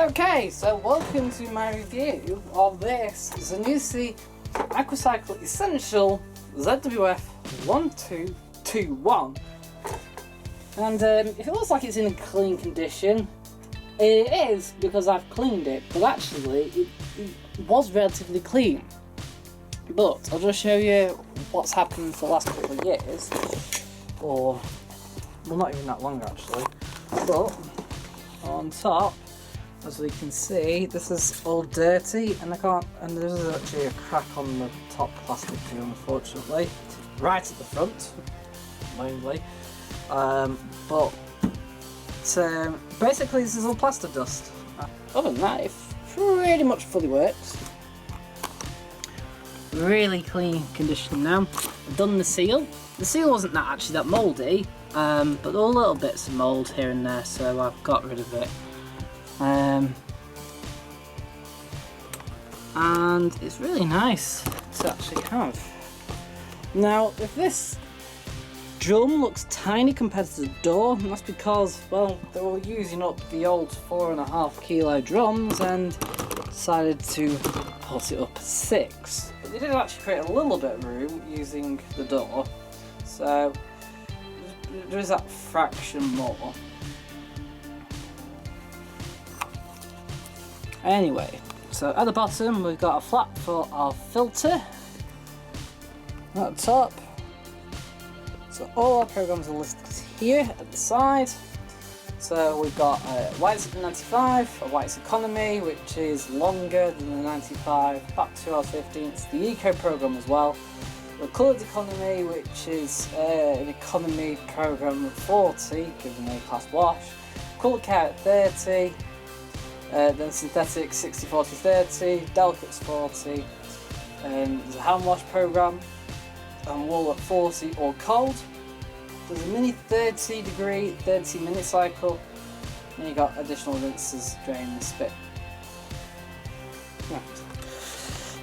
Okay, so welcome to my review of this Zanussi Aquacycle Essential ZWF1221. And if it looks like it's in a clean condition, it is because I've cleaned it, but actually it was relatively clean. But I'll just show you what's happened for the last couple of years, or well, not even that long actually. But on top, as we can see, this is all dirty, and there's actually a crack on the top plastic here, unfortunately, right at the front, mainly. But basically, this is all plaster dust. Other than that, it pretty much fully works. Really clean condition now. I've done the seal. The seal wasn't actually that mouldy, but there were little bits of mould here and there, so I've got rid of it. And it's really nice to actually have. Now, if this drum looks tiny compared to the door, and that's because, well, they were using up the old 4.5 kilo drums and decided to put it up at 6. But they did actually create a little bit of room using the door, so there is that fraction more. Anyway, so at the bottom we've got a flap for our filter. At the top, so all our programs are listed here at the side. So we've got a white 95, a white economy, which is longer than the 95, back to 2 hours 15. It's the eco program as well. The coloured economy, which is an economy program of 40, given a class wash. Colour care at 30. Then synthetic 60, 40, 30, delicates 40, there's a hand wash program, and wool at 40 or cold. There's a mini 30 degree, 30 minute cycle, and you got additional rinses, drain and spit. Right.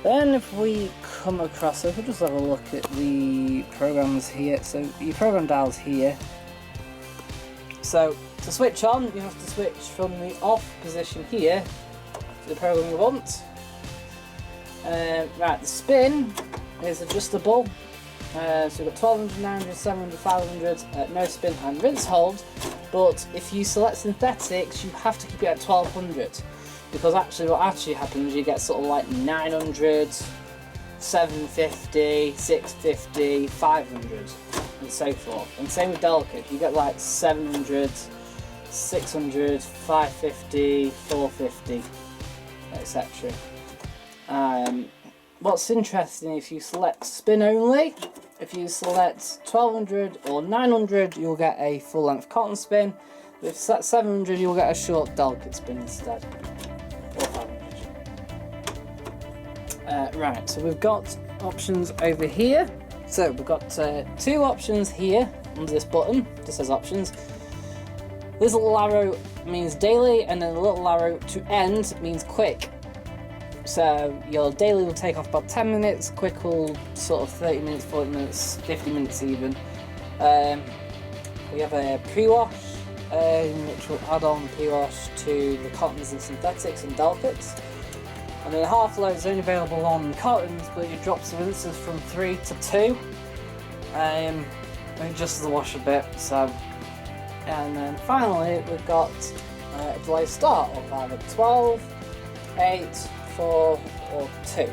Then if we come across, so if we just have a look at the programs here, so your program dial's here. So to switch on, you have to switch from the off position here to the program you want. Right, the spin is adjustable. So we've got 1200, 900, 700, 500, no spin and rinse hold. But if you select synthetics, you have to keep it at 1200, because actually what actually happens, you get sort of like 900, 750, 650, 500 and so forth. And same with delicate, you get like 700, 600, 550, 450, etc. What's interesting, if you select spin only, if you select 1200 or 900, you'll get a full length cotton spin. If you select 700, you'll get a short delicate spin instead, or 500. Right, so we've got options over here. So we've got 2 options here under this button, just says options. This little arrow means daily, and then the little arrow to end means quick. So your daily will take off about 10 minutes, quick will sort of 30 minutes, 40 minutes, 50 minutes even. We have a pre-wash, which will add on pre-wash to the cottons and synthetics and delicates. And then half load is only available on cottons, but it drops the rinses from 3 to 2. And it just the wash a bit, so. And then finally we've got a delay start of either 12, 8, 4 or 2.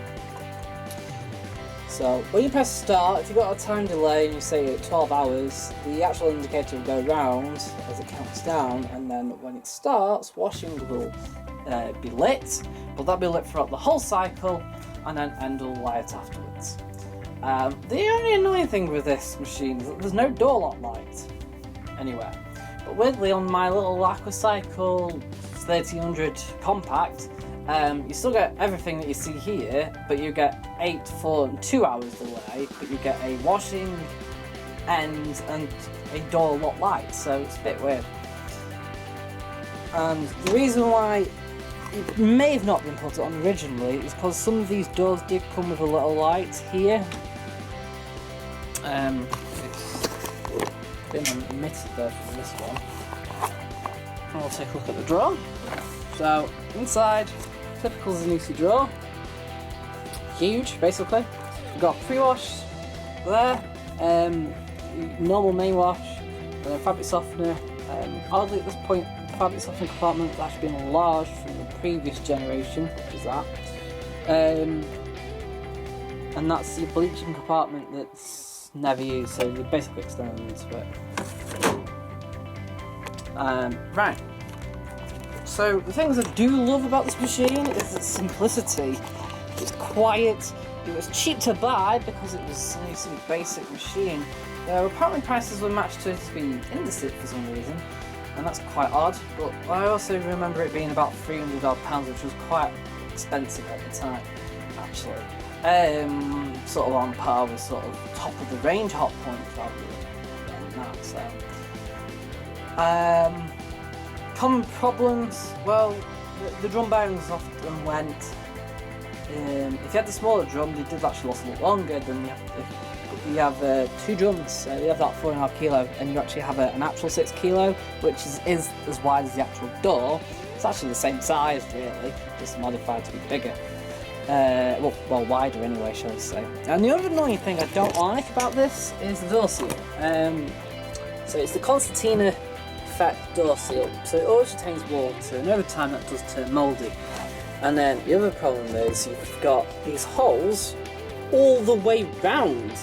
So when you press start, if you've got a time delay and you say 12 hours, the actual indicator will go round as it counts down, and then when it starts, washing will be lit, but that'll be lit throughout the whole cycle, and then end all light afterwards. The only annoying thing with this machine is that there's no door lock light anywhere. But weirdly, on my little Aquacycle 1300 compact, you still get everything that you see here, but you get 8, 4 and 2 hours delay, but you get a washing end and a door lock light, so it's a bit weird. And the reason why it may have not been put on originally is because some of these doors did come with a little light here. It's been omitted there from this one. And we'll take a look at the drawer. So inside, typical Zanussi drawer, huge basically. We've got pre-wash there, normal main wash, and then fabric softener. Oddly at this point, the fabric softener compartment has actually been enlarged from the previous generation, which is that. And that's your bleaching compartment that's never used, so you're basically extending into it. Right. So the things I do love about this machine is its simplicity. It's quiet. It was cheap to buy because it was a sort of basic machine. Apparently prices were matched to it being indexed for some reason, and that's quite odd. But I also remember it being about £300, which was quite expensive at the time, actually. Sort of on par with sort of top of the range hot points rather than that. So, common problems. Well, the drum bearings often went. If you had the smaller drum, they did actually last a lot longer than if you have two drums. You have that 4.5 kilo, and you actually have an actual 6 kilo, which is as wide as the actual door. It's actually the same size, really, just modified to be bigger. Well, wider anyway, shall I say. And the other annoying thing I don't like about this is the door seal. So it's the Concertina effect door seal. So it always retains water, and over time that does turn mouldy. And then the other problem is you've got these holes all the way round.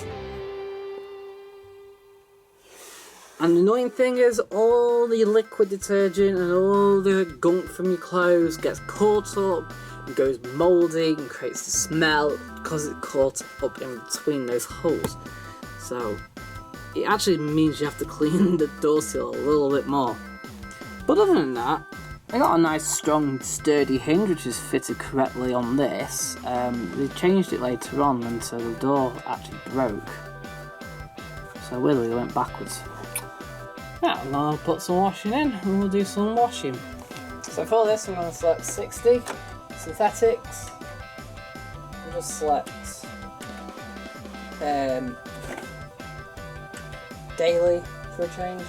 And the annoying thing is all the liquid detergent and all the gunk from your clothes gets caught up and goes mouldy and creates the smell because it's caught up in between those holes. So it actually means you have to clean the door seal a little bit more. But other than that, I got a nice strong sturdy hinge which is fitted correctly on this. They changed it later on until the door actually broke. So weirdly it went backwards. Now I'm going to put some washing in and we'll do some washing. So for this I'm going to select 60 synthetics. I'll just select daily for a change.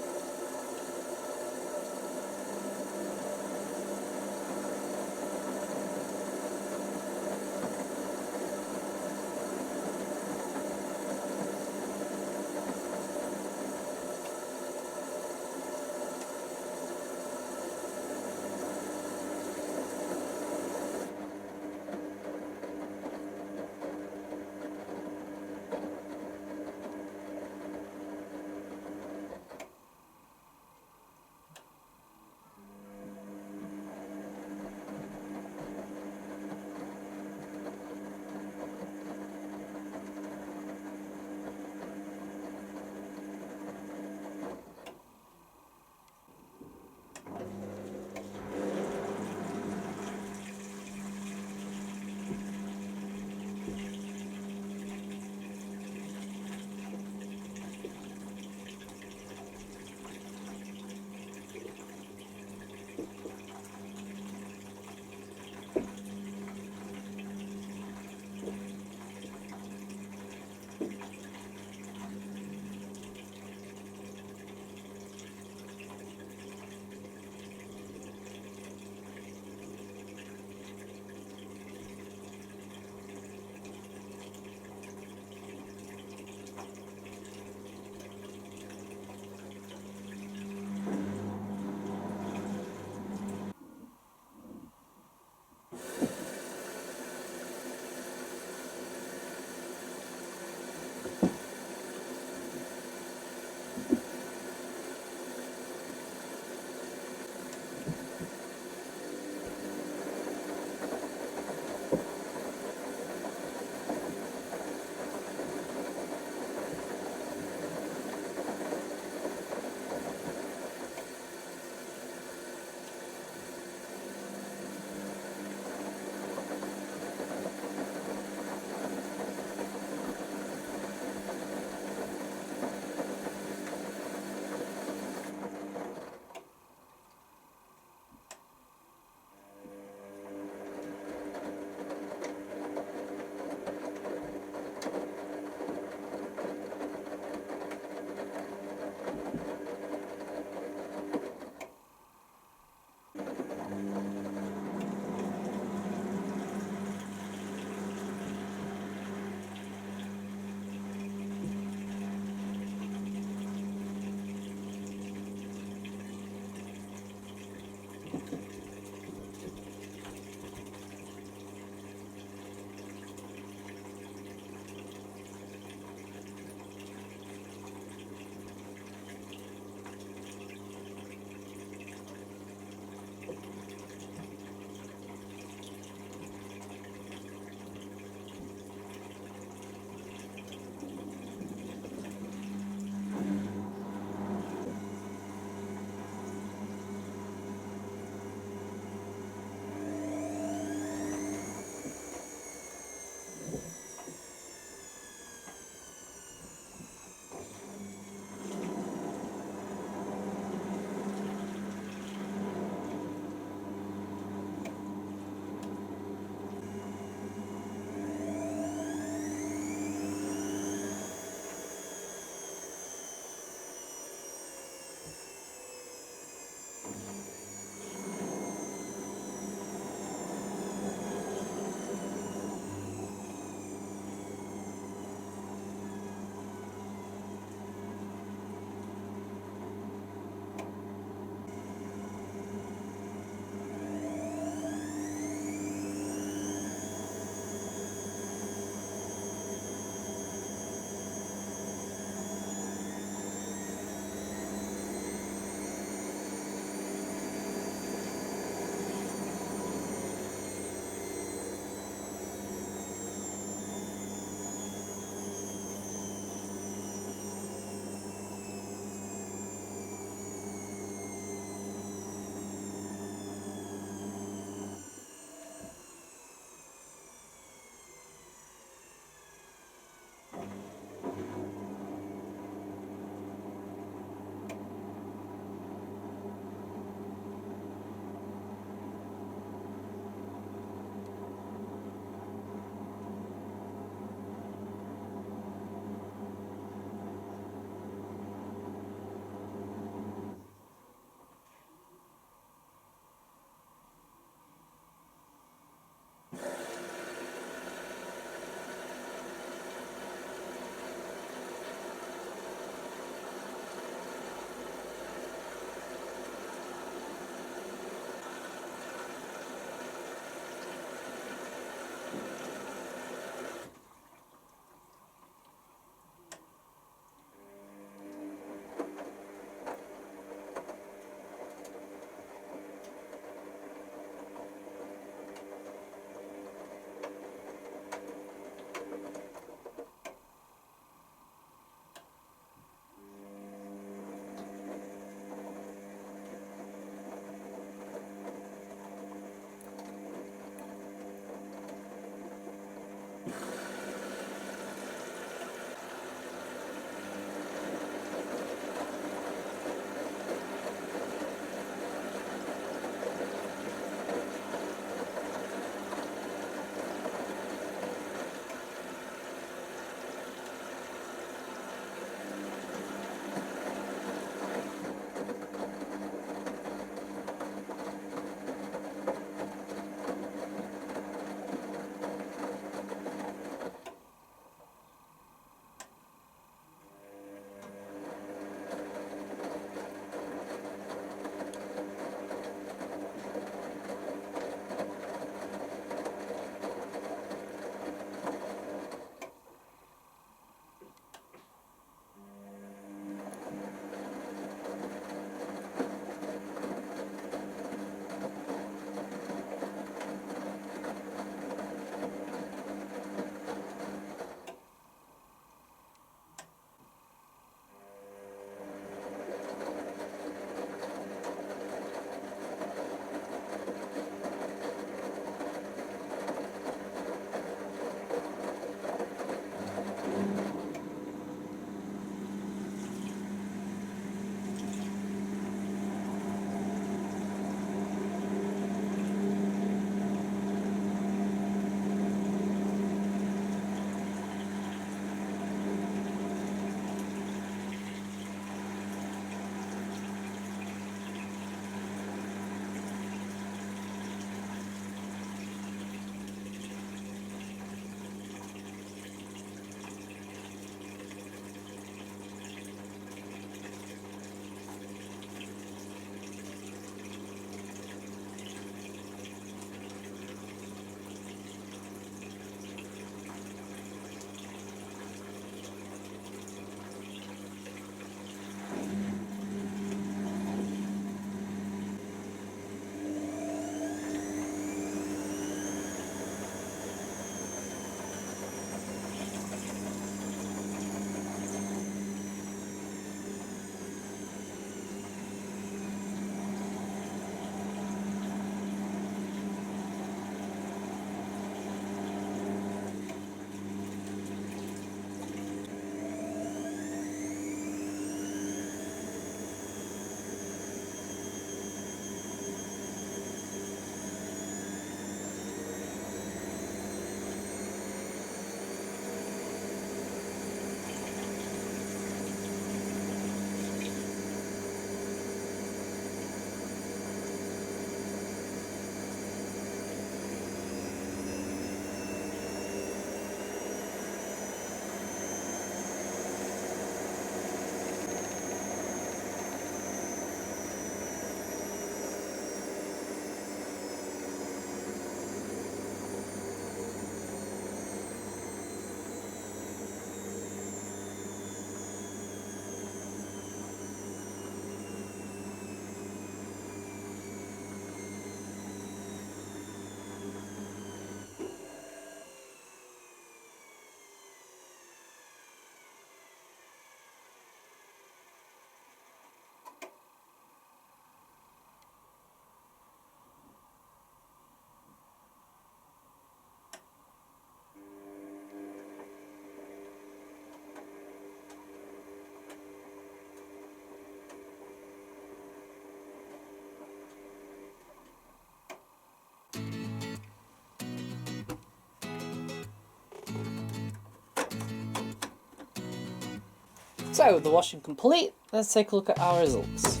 So, with the washing complete, let's take a look at our results.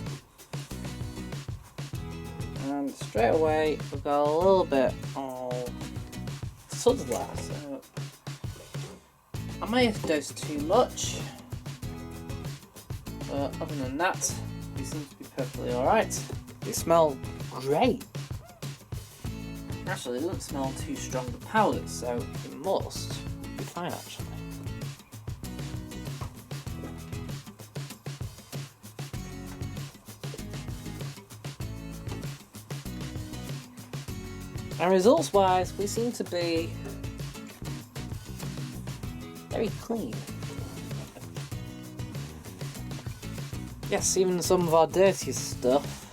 And straight away, we've got a little bit of suds there, so I may have dosed too much, but other than that, they seem to be perfectly alright. They smell great. Actually, it doesn't smell too strong the powder, so it must be fine actually. And results wise, we seem to be very clean. Yes, even some of our dirtiest stuff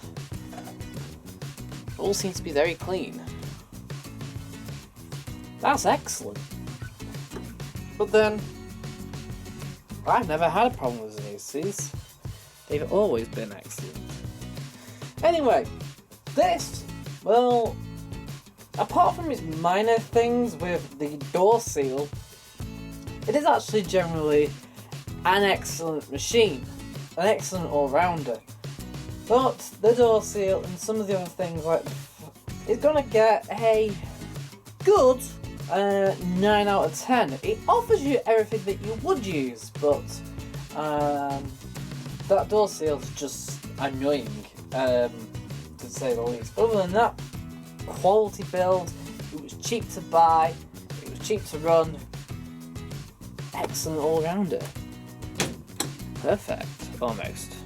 all seems to be very clean. That's excellent. But then, I've never had a problem with Zanussis. They've always been excellent. Anyway, this, well, apart from its minor things with the door seal, it is actually generally an excellent machine, an excellent all-rounder. But the door seal and some of the other things like it's gonna get a good 9 out of 10. It offers you everything that you would use, but that door seal is just annoying, to say the least. But other than that, quality build, it was cheap to buy, it was cheap to run, excellent all-rounder. Perfect, almost.